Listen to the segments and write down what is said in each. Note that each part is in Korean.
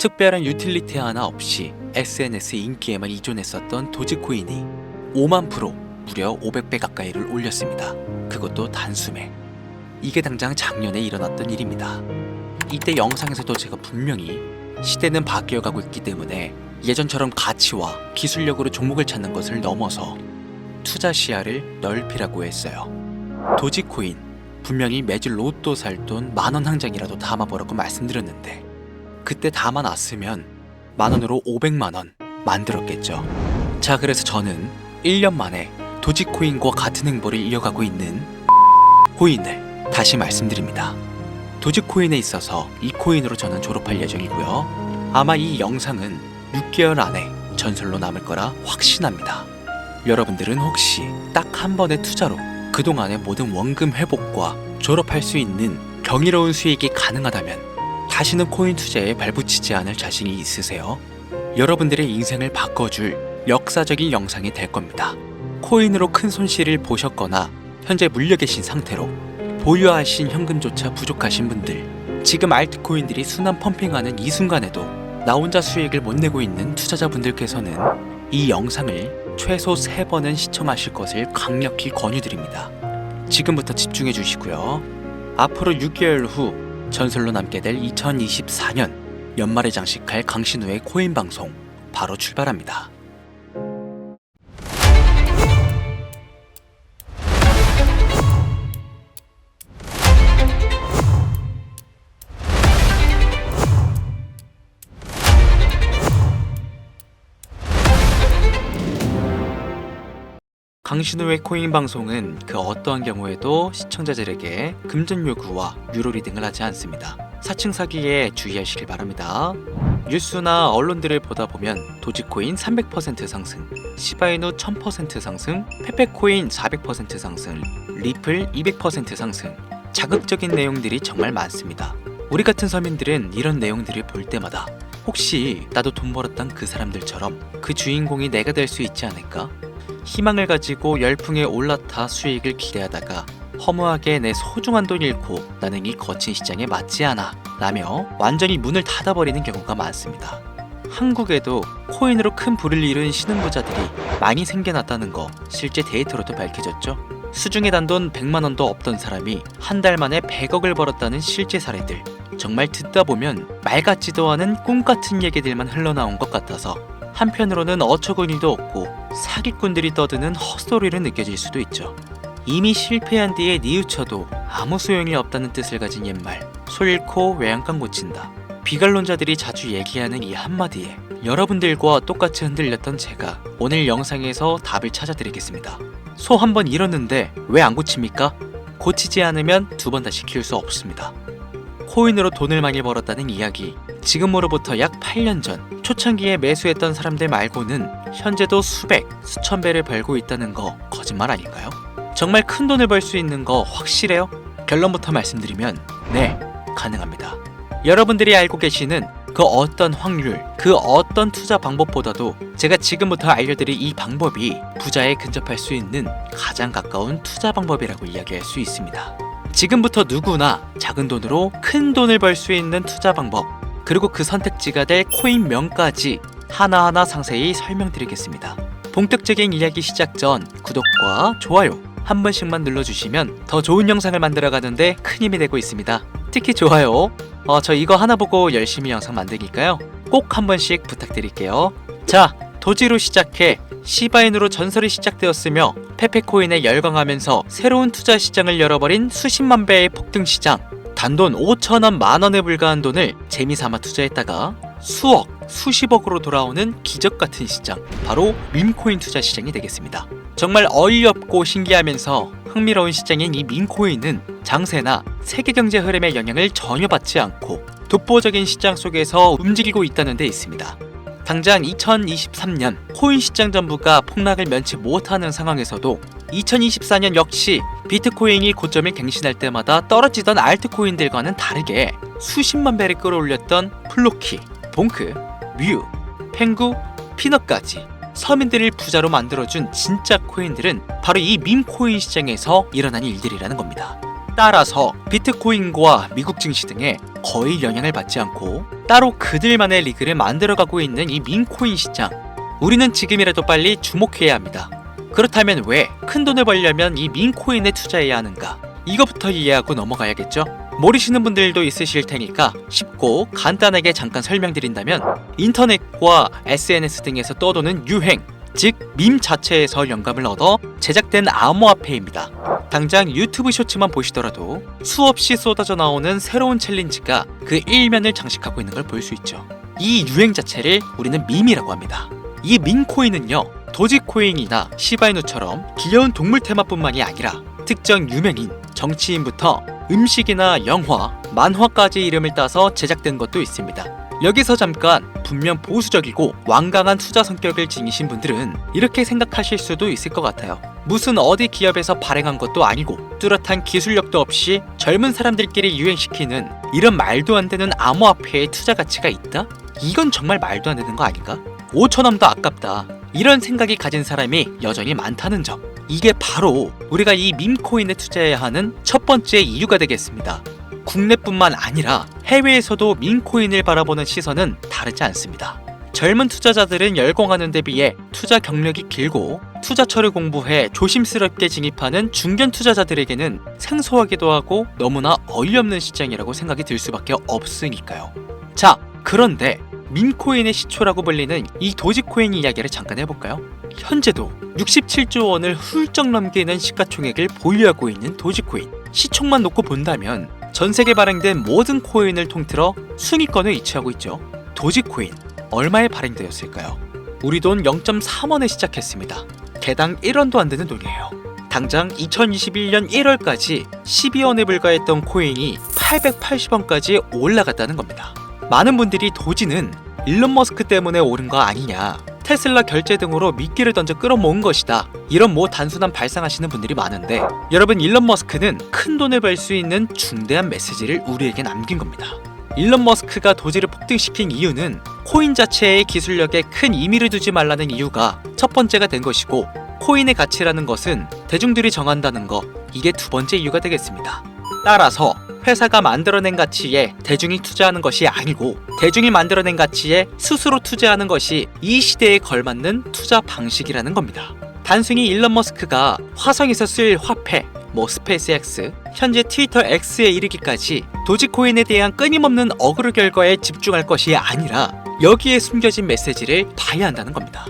특별한 유틸리티 하나 없이 SNS 인기에만 의존했었던 도지코인이 5만 프로 무려 500배 가까이를 올렸습니다. 그것도 단숨에. 이게 당장 작년에 일어났던 일입니다. 이때 영상에서도 제가 분명히 시대는 바뀌어가고 있기 때문에 예전처럼 가치와 기술력으로 종목을 찾는 것을 넘어서 투자 시야를 넓히라고 했어요. 도지코인 분명히 매주 로또 살 돈 10,000원 한 장이라도 담아보라고 말씀드렸는데 그때 담아놨으면 10,000원으로 500만원 만들었겠죠. 자, 그래서 저는 1년 만에 도지코인과 같은 행보를 이어가고 있는 코인을 다시 말씀드립니다. 도지코인에 있어서 이 코인으로 저는 졸업할 예정이고요. 아마 이 영상은 6개월 안에 전설로 남을 거라 확신합니다. 여러분들은 혹시 딱 한 번의 투자로 그동안의 모든 원금 회복과 졸업할 수 있는 경이로운 수익이 가능하다면 다시는 코인 투자에 발붙이지 않을 자신이 있으세요? 여러분들의 인생을 바꿔줄 역사적인 영상이 될 겁니다. 코인으로 큰 손실을 보셨거나 현재 물려 계신 상태로 보유하신 현금조차 부족하신 분들, 지금 알트코인들이 순환 펌핑하는 이 순간에도 나 혼자 수익을 못 내고 있는 투자자분들께서는 이 영상을 최소 3번은 시청하실 것을 강력히 권유드립니다. 지금부터 집중해 주시고요. 앞으로 6개월 후 전설로 남게 될 2024년 연말에 장식할 강신우의 코인 방송 바로 출발합니다. 강신우의 코인 방송은 그 어떠한 경우에도 시청자들에게 금전 요구와 유료 리딩을 하지 않습니다. 사칭 사기에 주의하시길 바랍니다. 뉴스나 언론들을 보다 보면 도지코인 300% 상승, 시바이누 1000% 상승, 페페코인 400% 상승, 리플 200% 상승, 자극적인 내용들이 정말 많습니다. 우리 같은 서민들은 이런 내용들을 볼 때마다 혹시 나도 돈 벌었던 그 사람들처럼 그 주인공이 내가 될 수 있지 않을까? 희망을 가지고 열풍에 올라타 수익을 기대하다가 허무하게 내 소중한 돈 잃고 나는 이 거친 시장에 맞지 않아 라며 완전히 문을 닫아버리는 경우가 많습니다. 한국에도 코인으로 큰 부를 이룬 신흥부자들이 많이 생겨났다는 거 실제 데이터로도 밝혀졌죠. 수중에 단돈 100만원도 없던 사람이 한 달 만에 100억을 벌었다는 실제 사례들, 정말 듣다 보면 말 같지도 않은 꿈 같은 얘기들만 흘러나온 것 같아서 한편으로는 어처구니도 없고 사기꾼들이 떠드는 헛소리로 느껴질 수도 있죠. 이미 실패한 뒤에 뉘우쳐도 아무 소용이 없다는 뜻을 가진 옛말 소 잃고 외양간 고친다. 비관론자들이 자주 얘기하는 이 한마디에 여러분들과 똑같이 흔들렸던 제가 오늘 영상에서 답을 찾아드리겠습니다. 소 한 번 잃었는데 왜 안 고칩니까? 고치지 않으면 2번 다시 키울 수 없습니다. 코인으로 돈을 많이 벌었다는 이야기, 지금으로부터 약 8년 전 초창기에 매수했던 사람들 말고는 현재도 수백, 수천 배를 벌고 있다는 거 거짓말 아닐까요? 정말 큰 돈을 벌 수 있는 거 확실해요? 결론부터 말씀드리면 네, 가능합니다. 여러분들이 알고 계시는 그 어떤 확률, 그 어떤 투자 방법보다도 제가 지금부터 알려드릴 이 방법이 부자에 근접할 수 있는 가장 가까운 투자 방법이라고 이야기할 수 있습니다. 지금부터 누구나 작은 돈으로 큰 돈을 벌 수 있는 투자 방법, 그리고 그 선택지가 될 코인명까지 하나하나 상세히 설명드리겠습니다. 본격적인 이야기 시작 전 구독과 좋아요 한 번씩만 눌러주시면 더 좋은 영상을 만들어가는데 큰 힘이 되고 있습니다. 특히 좋아요, 저 이거 하나 보고 열심히 영상 만들니까요 꼭 한 번씩 부탁드릴게요. 자, 도지로 시작해 시바인으로 전설이 시작되었으며 페페코인에 열광하면서 새로운 투자 시장을 열어버린 수십만 배의 폭등 시장, 단돈 5천원 만원에 불과한 돈을 재미삼아 투자했다가 수억, 수십억으로 돌아오는 기적같은 시장, 바로 밈코인 투자 시장이 되겠습니다. 정말 어이없고 신기하면서 흥미로운 시장인 이 밈코인은 장세나 세계경제 흐름의 영향을 전혀 받지 않고 독보적인 시장 속에서 움직이고 있다는 데 있습니다. 당장 2023년 코인 시장 전부가 폭락을 면치 못하는 상황에서도 2024년 역시 비트코인이 고점을 갱신할 때마다 떨어지던 알트코인들과는 다르게 수십만 배를 끌어올렸던 플로키, 봉크, 뮤, 펭구, 피넛까지 서민들을 부자로 만들어준 진짜 코인들은 바로 이 밈코인 시장에서 일어난 일들이라는 겁니다. 따라서 비트코인과 미국 증시 등에 거의 영향을 받지 않고 따로 그들만의 리그를 만들어가고 있는 이 밈코인 시장, 우리는 지금이라도 빨리 주목해야 합니다. 그렇다면 왜 큰 돈을 벌려면 이 밈코인에 투자해야 하는가? 이거부터 이해하고 넘어가야겠죠? 모르시는 분들도 있으실 테니까 쉽고 간단하게 잠깐 설명드린다면, 인터넷과 SNS 등에서 떠도는 유행, 즉 밈 자체에서 영감을 얻어 제작된 암호화폐입니다. 당장 유튜브 쇼츠만 보시더라도 수없이 쏟아져 나오는 새로운 챌린지가 그 일면을 장식하고 있는 걸 볼 수 있죠. 이 유행 자체를 우리는 밈이라고 합니다. 이 밈코인은요, 도지코인이나 시바이누처럼 귀여운 동물 테마뿐만이 아니라 특정 유명인, 정치인부터 음식이나 영화, 만화까지 이름을 따서 제작된 것도 있습니다. 여기서 잠깐, 분명 보수적이고 완강한 투자 성격을 지니신 분들은 이렇게 생각하실 수도 있을 것 같아요. 무슨 어디 기업에서 발행한 것도 아니고 뚜렷한 기술력도 없이 젊은 사람들끼리 유행시키는 이런 말도 안 되는 암호화폐에 투자 가치가 있다? 이건 정말 말도 안 되는 거 아닌가? 5천원도 아깝다. 이런 생각이 가진 사람이 여전히 많다는 점. 이게 바로 우리가 이 밈코인에 투자해야 하는 첫 번째 이유가 되겠습니다. 국내뿐만 아니라 해외에서도 밈코인을 바라보는 시선은 다르지 않습니다. 젊은 투자자들은 열광하는 데 비해 투자 경력이 길고 투자처를 공부해 조심스럽게 진입하는 중견 투자자들에게는 생소하기도 하고 너무나 어이없는 시장이라고 생각이 들 수밖에 없으니까요. 자, 그런데 밈코인의 시초라고 불리는 이 도지코인 이야기를 잠깐 해볼까요? 현재도 67조 원을 훌쩍 넘기는 시가총액을 보유하고 있는 도지코인. 시총만 놓고 본다면 전 세계 발행된 모든 코인을 통틀어 순위권을 위치하고 있죠. 도지코인, 얼마에 발행되었을까요? 우리 돈 0.3원에 시작했습니다. 개당 1원도 안 되는 돈이에요. 당장 2021년 1월까지 12원에 불과했던 코인이 880원까지 올라갔다는 겁니다. 많은 분들이 도지는 일론 머스크 때문에 오른 거 아니냐, 테슬라 결제 등으로 미끼를 던져 끌어모은 것이다, 이런 단순한 발상하시는 분들이 많은데, 여러분, 일론 머스크는 큰 돈을 벌 수 있는 중대한 메시지를 우리에게 남긴 겁니다. 일론 머스크가 도지를 폭등시킨 이유는 코인 자체의 기술력에 큰 의미를 두지 말라는 이유가 첫 번째가 된 것이고, 코인의 가치라는 것은 대중들이 정한다는 거, 이게 두 번째 이유가 되겠습니다. 따라서 회사가 만들어낸 가치에 대중이 투자하는 것이 아니고 대중이 만들어낸 가치에 스스로 투자하는 것이 이 시대에 걸맞는 투자 방식이라는 겁니다. 단순히 일론 머스크가 화성에서 쓸 화폐, 스페이스X, 현재 트위터 X에 이르기까지 도지코인에 대한 끊임없는 어그로 결과에 집중할 것이 아니라 여기에 숨겨진 메시지를 봐야 한다는 겁니다.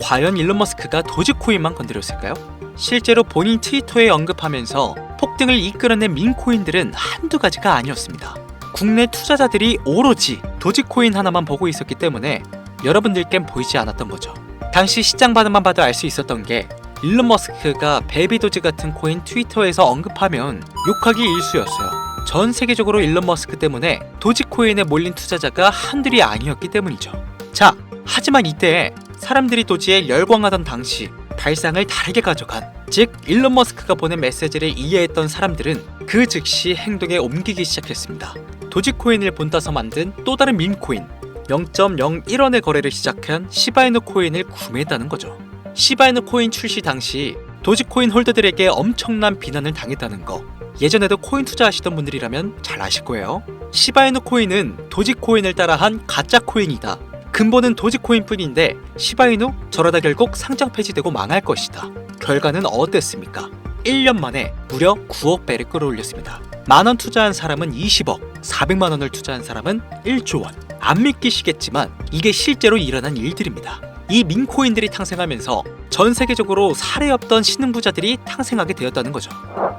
과연 일론 머스크가 도지코인만 건드렸을까요? 실제로 본인 트위터에 언급하면서 폭등을 이끌어낸 밈코인들은 한두 가지가 아니었습니다. 국내 투자자들이 오로지 도지코인 하나만 보고 있었기 때문에 여러분들께는 보이지 않았던 거죠. 당시 시장 반응만 봐도 알 수 있었던 게, 일론 머스크가 베비도지 같은 코인 트위터에서 언급하면 욕하기 일쑤였어요. 전 세계적으로 일론 머스크 때문에 도지코인에 몰린 투자자가 한둘이 아니었기 때문이죠. 자, 하지만 이때 사람들이 도지에 열광하던 당시 발상을 다르게 가져간, 즉 일론 머스크가 보낸 메시지를 이해했던 사람들은 그 즉시 행동에 옮기기 시작했습니다. 도지코인을 본따서 만든 또 다른 밈코인, 0.01원의 거래를 시작한 시바이누 코인을 구매했다는 거죠. 시바이누 코인 출시 당시 도지코인 홀더들에게 엄청난 비난을 당했다는 거, 예전에도 코인 투자하시던 분들이라면 잘 아실 거예요. 시바이누 코인은 도지코인을 따라한 가짜 코인이다, 근본은 도지코인뿐인데 시바이누 저러다 결국 상장 폐지되고 망할 것이다. 결과는 어땠습니까? 1년 만에 무려 9억 배를 끌어올렸습니다. 만원 투자한 사람은 20억, 400만원을 투자한 사람은 1조 원. 안 믿기시겠지만 이게 실제로 일어난 일들입니다. 이 밈코인들이 탄생하면서 전 세계적으로 사례 없던 신흥부자들이 탄생하게 되었다는 거죠.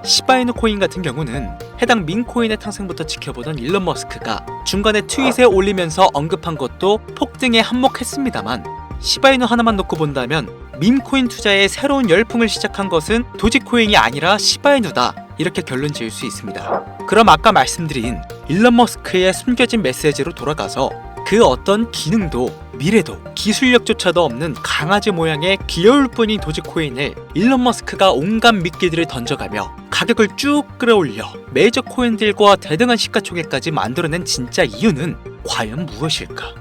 시바이누 코인 같은 경우는 해당 밈코인의 탄생부터 지켜보던 일론 머스크가 중간에 트윗에 올리면서 언급한 것도 폭등에 한몫했습니다만, 시바이누 하나만 놓고 본다면 밈코인 투자에 새로운 열풍을 시작한 것은 도지코인이 아니라 시바이누다, 이렇게 결론 지을 수 있습니다. 그럼 아까 말씀드린 일론 머스크의 숨겨진 메시지로 돌아가서 그 어떤 기능도 미래도 기술력조차도 없는 강아지 모양의 귀여울 뿐인 도지코인을 일론 머스크가 온갖 미끼들을 던져가며 가격을 쭉 끌어올려 메이저 코인들과 대등한 시가총액까지 만들어낸 진짜 이유는 과연 무엇일까?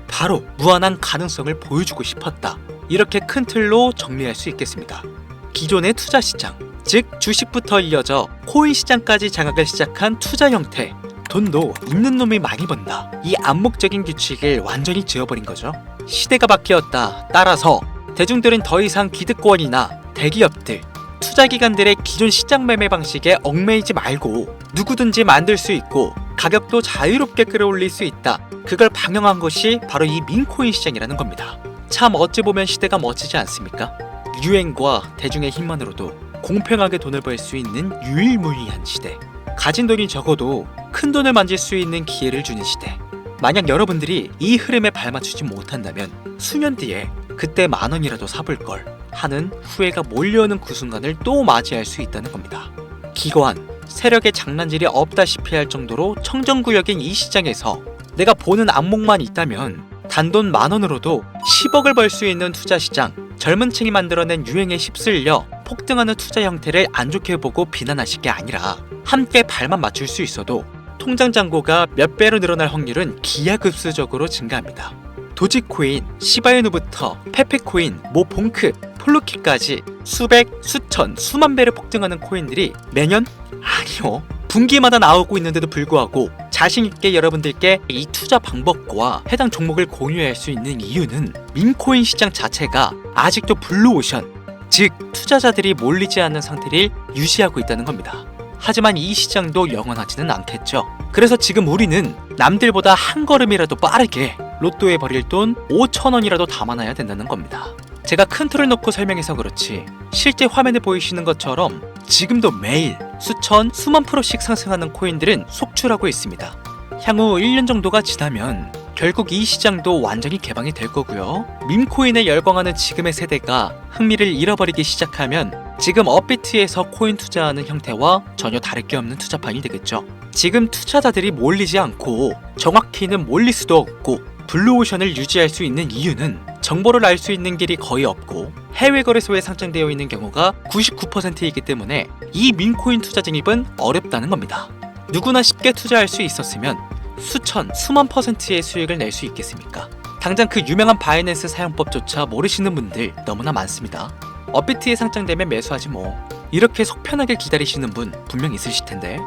바로 무한한 가능성을 보여주고 싶었다, 이렇게 큰 틀로 정리할 수 있겠습니다. 기존의 투자 시장, 즉 주식부터 이어져 코인 시장까지 장악을 시작한 투자 형태. 돈도 있는 놈이 많이 번다. 이 암묵적인 규칙을 완전히 지워버린 거죠. 시대가 바뀌었다. 따라서 대중들은 더 이상 기득권이나 대기업들, 투자기관들의 기존 시장 매매 방식에 얽매이지 말고 누구든지 만들 수 있고 가격도 자유롭게 끌어올릴 수 있다. 그걸 방영한 것이 바로 이 민코인 시장이라는 겁니다. 참 어찌 보면 시대가 멋지지 않습니까? 유행과 대중의 힘만으로도 공평하게 돈을 벌 수 있는 유일무이한 시대. 가진 돈이 적어도 큰 돈을 만질 수 있는 기회를 주는 시대. 만약 여러분들이 이 흐름에 발맞추지 못한다면 수년 뒤에 그때 10,000원이라도 사볼 걸 하는 후회가 몰려오는 그 순간을 또 맞이할 수 있다는 겁니다. 기관, 세력의 장난질이 없다시피 할 정도로 청정구역인 이 시장에서 내가 보는 안목만 있다면 단돈 10,000원으로도 10억을 벌 수 있는 투자 시장, 젊은 층이 만들어낸 유행에 휩쓸려 폭등하는 투자 형태를 안 좋게 보고 비난하실 게 아니라 함께 발만 맞출 수 있어도 통장 잔고가 몇 배로 늘어날 확률은 기하급수적으로 증가합니다. 도지코인, 시바이누부터 페페코인, 모봉크, 폴루키까지 수백, 수천, 수만 배를 폭등하는 코인들이 매년? 아니요. 분기마다 나오고 있는데도 불구하고 자신있게 여러분들께 이 투자 방법과 해당 종목을 공유할 수 있는 이유는 민코인 시장 자체가 아직도 블루오션, 즉 투자자들이 몰리지 않는 상태를 유지하고 있다는 겁니다. 하지만 이 시장도 영원하지는 않겠죠. 그래서 지금 우리는 남들보다 한 걸음이라도 빠르게 로또에 버릴 돈 5,000원이라도 담아놔야 된다는 겁니다. 제가 큰 틀을 놓고 설명해서 그렇지 실제 화면에 보이시는 것처럼 지금도 매일 수천, 수만 프로씩 상승하는 코인들은 속출하고 있습니다. 향후 1년 정도가 지나면 결국 이 시장도 완전히 개방이 될 거고요. 밈코인에 열광하는 지금의 세대가 흥미를 잃어버리기 시작하면 지금 업비트에서 코인 투자하는 형태와 전혀 다를 게 없는 투자판이 되겠죠. 지금 투자자들이 몰리지 않고 정확히는 몰릴 수도 없고 블루오션을 유지할 수 있는 이유는 정보를 알 수 있는 길이 거의 없고 해외 거래소에 상장되어 있는 경우가 99%이기 때문에 이 민코인 투자 진입은 어렵다는 겁니다. 누구나 쉽게 투자할 수 있었으면 수천, 수만 %의 수익을 낼 수 있겠습니까? 당장 그 유명한 바이낸스 사용법조차 모르시는 분들 너무나 많습니다. 업비트에 상장되면 매수하지 뭐. 이렇게 속 편하게 기다리시는 분 분명 있으실 텐데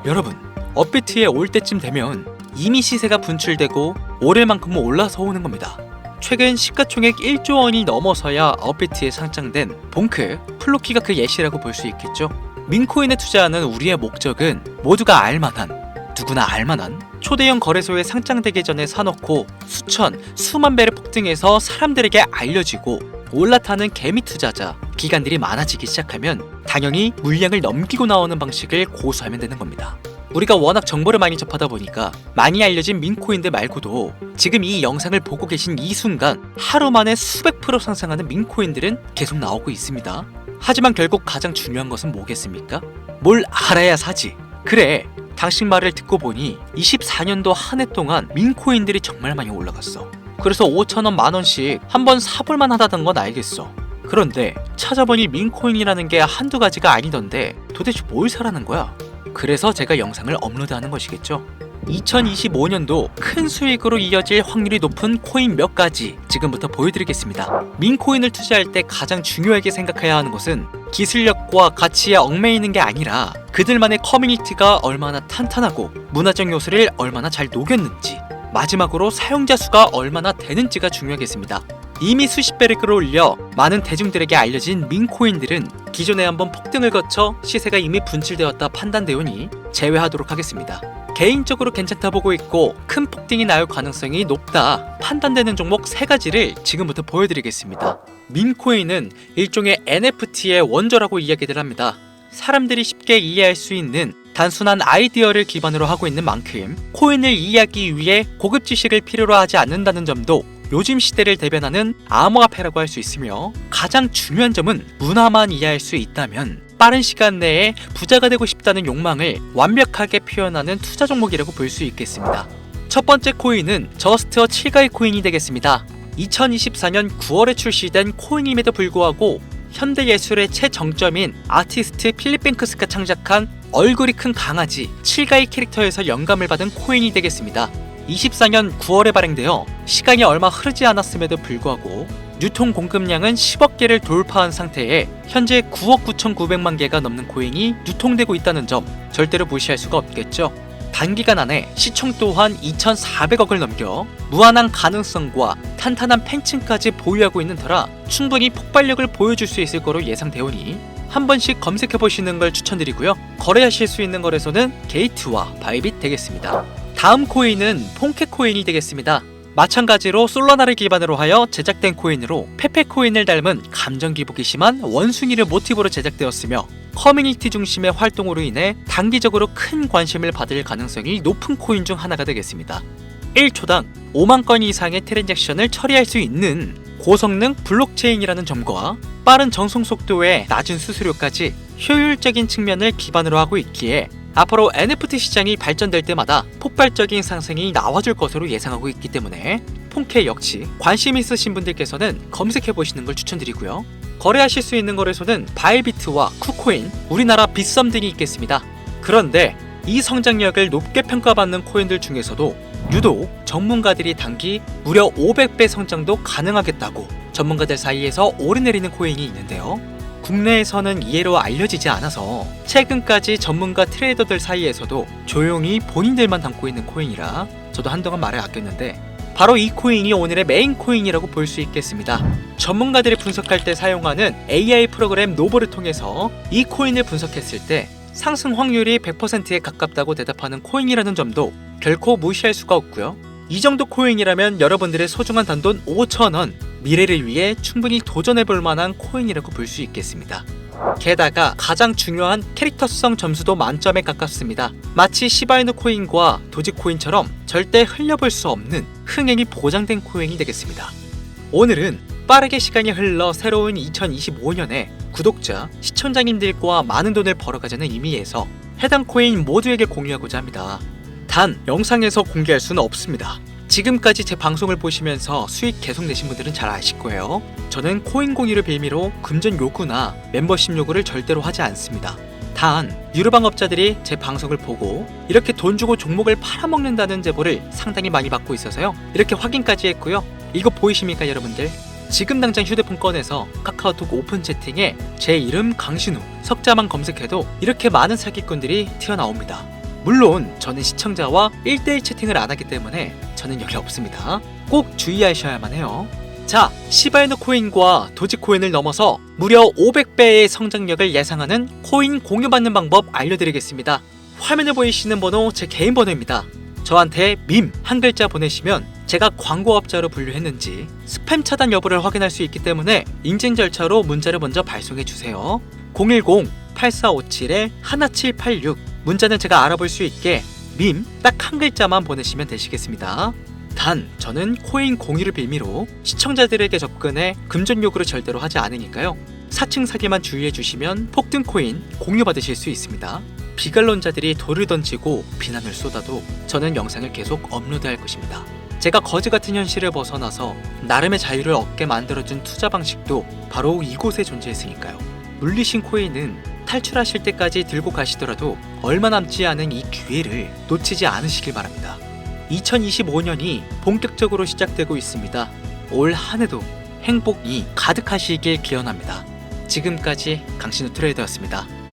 여러분, 업비트에 올 때쯤 되면 이미 시세가 분출되고 오를 만큼은 올라서 오는 겁니다. 최근 시가총액 1조 원이 넘어서야 업비트에 상장된 봉크, 플로키가 그 예시라고 볼 수 있겠죠. 민코인에 투자하는 우리의 목적은 모두가 알만한, 누구나 알만한 초대형 거래소에 상장되기 전에 사놓고 수천, 수만 배를 폭등해서 사람들에게 알려지고 올라타는 개미 투자자, 기관들이 많아지기 시작하면 당연히 물량을 넘기고 나오는 방식을 고수하면 되는 겁니다. 우리가 워낙 정보를 많이 접하다 보니까 많이 알려진 민코인들 말고도 지금 이 영상을 보고 계신 이 순간 하루 만에 수백 프로 상승하는 민코인들은 계속 나오고 있습니다. 하지만 결국 가장 중요한 것은 뭐겠습니까? 뭘 알아야 사지. 그래, 당신 말을 듣고 보니 24년도 한 해 동안 민코인들이 정말 많이 올라갔어. 그래서 5,000원, 10,000원씩 한번 사볼만 하다던 건 알겠어. 그런데 찾아보니 민코인이라는 게 한두 가지가 아니던데 도대체 뭘 사라는 거야? 그래서 제가 영상을 업로드하는 것이겠죠. 2025년도 큰 수익으로 이어질 확률이 높은 코인 몇 가지 지금부터 보여드리겠습니다. 민코인을 투자할 때 가장 중요하게 생각해야 하는 것은 기술력과 가치에 얽매이는 게 아니라 그들만의 커뮤니티가 얼마나 탄탄하고 문화적 요소를 얼마나 잘 녹였는지, 마지막으로 사용자 수가 얼마나 되는지가 중요하겠습니다. 이미 수십 배를 끌어올려 많은 대중들에게 알려진 민코인들은 기존에 한번 폭등을 거쳐 시세가 이미 분출되었다 판단되오니 제외하도록 하겠습니다. 개인적으로 괜찮다 보고 있고 큰 폭등이 나올 가능성이 높다 판단되는 종목 3가지를 지금부터 보여드리겠습니다. 민코인은 일종의 NFT의 원조라고 이야기들 합니다. 사람들이 쉽게 이해할 수 있는 단순한 아이디어를 기반으로 하고 있는 만큼 코인을 이해하기 위해 고급 지식을 필요로 하지 않는다는 점도 요즘 시대를 대변하는 암호화폐라고 할 수 있으며, 가장 중요한 점은 문화만 이해할 수 있다면 빠른 시간 내에 부자가 되고 싶다는 욕망을 완벽하게 표현하는 투자 종목이라고 볼 수 있겠습니다. 첫 번째 코인은 저스트어 7가이 코인이 되겠습니다. 2024년 9월에 출시된 코인임에도 불구하고 현대예술의 최정점인 아티스트 필립 뱅크스가 창작한 얼굴이 큰 강아지 7가이 캐릭터에서 영감을 받은 코인이 되겠습니다. 24년 9월에 발행되어 시간이 얼마 흐르지 않았음에도 불구하고 유통 공급량은 10억 개를 돌파한 상태에 현재 9억 9,900만 개가 넘는 코인이 유통되고 있다는 점 절대로 무시할 수가 없겠죠. 단기간 안에 시총 또한 2,400억을 넘겨 무한한 가능성과 탄탄한 팬층까지 보유하고 있는 터라 충분히 폭발력을 보여줄 수 있을 거로 예상되오니 한 번씩 검색해보시는 걸 추천드리고요. 거래하실 수 있는 거래소는 게이트와 바이빗 되겠습니다. 다음 코인은 폰케 코인이 되겠습니다. 마찬가지로 솔라나를 기반으로 하여 제작된 코인으로 페페 코인을 닮은 감정 기복이 심한 원숭이를 모티브로 제작되었으며 커뮤니티 중심의 활동으로 인해 단기적으로 큰 관심을 받을 가능성이 높은 코인 중 하나가 되겠습니다. 1초당 5만 건 이상의 트랜잭션을 처리할 수 있는 고성능 블록체인이라는 점과 빠른 전송 속도에 낮은 수수료까지 효율적인 측면을 기반으로 하고 있기에 앞으로 NFT 시장이 발전될 때마다 폭발적인 상승이 나와줄 것으로 예상하고 있기 때문에 폰케 역시 관심 있으신 분들께서는 검색해보시는 걸 추천드리고요. 거래하실 수 있는 거래소는 바이비트와 쿠코인, 우리나라 빗썸 등이 있겠습니다. 그런데 이 성장력을 높게 평가받는 코인들 중에서도 유독 전문가들이 단기 무려 500배 성장도 가능하겠다고 전문가들 사이에서 오르내리는 코인이 있는데요. 국내에서는 이해로 알려지지 않아서 최근까지 전문가 트레이더들 사이에서도 조용히 본인들만 담고 있는 코인이라 저도 한동안 말을 아꼈는데 바로 이 코인이 오늘의 메인 코인이라고 볼 수 있겠습니다. 전문가들이 분석할 때 사용하는 AI 프로그램 노보를 통해서 이 코인을 분석했을 때 상승 확률이 100%에 가깝다고 대답하는 코인이라는 점도 결코 무시할 수가 없고요. 이 정도 코인이라면 여러분들의 소중한 단돈 5,000원 미래를 위해 충분히 도전해볼 만한 코인이라고 볼 수 있겠습니다. 게다가 가장 중요한 캐릭터성 점수도 만점에 가깝습니다. 마치 시바이누 코인과 도지코인처럼 절대 흘려볼 수 없는 흥행이 보장된 코인이 되겠습니다. 오늘은 빠르게 시간이 흘러 새로운 2025년에 구독자, 시청자님들과 많은 돈을 벌어가자는 의미에서 해당 코인 모두에게 공유하고자 합니다. 단 영상에서 공개할 수는 없습니다. 지금까지 제 방송을 보시면서 수익 계속 내신 분들은 잘 아실 거예요. 저는 코인 공유를 빌미로 금전 요구나 멤버십 요구를 절대로 하지 않습니다. 단 유료방업자들이 제 방송을 보고 이렇게 돈 주고 종목을 팔아먹는다는 제보를 상당히 많이 받고 있어서요. 이렇게 확인까지 했고요. 이거 보이십니까 여러분들? 지금 당장 휴대폰 꺼내서 카카오톡 오픈 채팅에 제 이름 강신우 석자만 검색해도 이렇게 많은 사기꾼들이 튀어나옵니다. 물론 저는 시청자와 1대1 채팅을 안 하기 때문에 저는 여기 없습니다. 꼭 주의하셔야만 해요. 자, 시바이누 코인과 도지코인을 넘어서 무려 500배의 성장력을 예상하는 코인 공유받는 방법 알려드리겠습니다. 화면에 보이시는 번호 제 개인 번호입니다. 저한테 밈 한 글자 보내시면 제가 광고업자로 분류했는지 스팸 차단 여부를 확인할 수 있기 때문에 인증 절차로 문자를 먼저 발송해주세요. 010-8457-1786 문자는 제가 알아볼 수 있게 밈 딱 한 글자만 보내시면 되시겠습니다. 단 저는 코인 공유를 빌미로 시청자들에게 접근해 금전 요구를 절대로 하지 않으니까요. 사칭 사기만 주의해 주시면 폭등 코인 공유 받으실 수 있습니다. 비관론자들이 돌을 던지고 비난을 쏟아도 저는 영상을 계속 업로드할 것입니다. 제가 거지 같은 현실을 벗어나서 나름의 자유를 얻게 만들어준 투자 방식도 바로 이곳에 존재했으니까요. 물리신 코인은 탈출하실 때까지 들고 가시더라도 얼마 남지 않은 이 기회를 놓치지 않으시길 바랍니다. 2025년이 본격적으로 시작되고 있습니다. 올 한 해도 행복이 가득하시길 기원합니다. 지금까지 강신우 트레이더였습니다.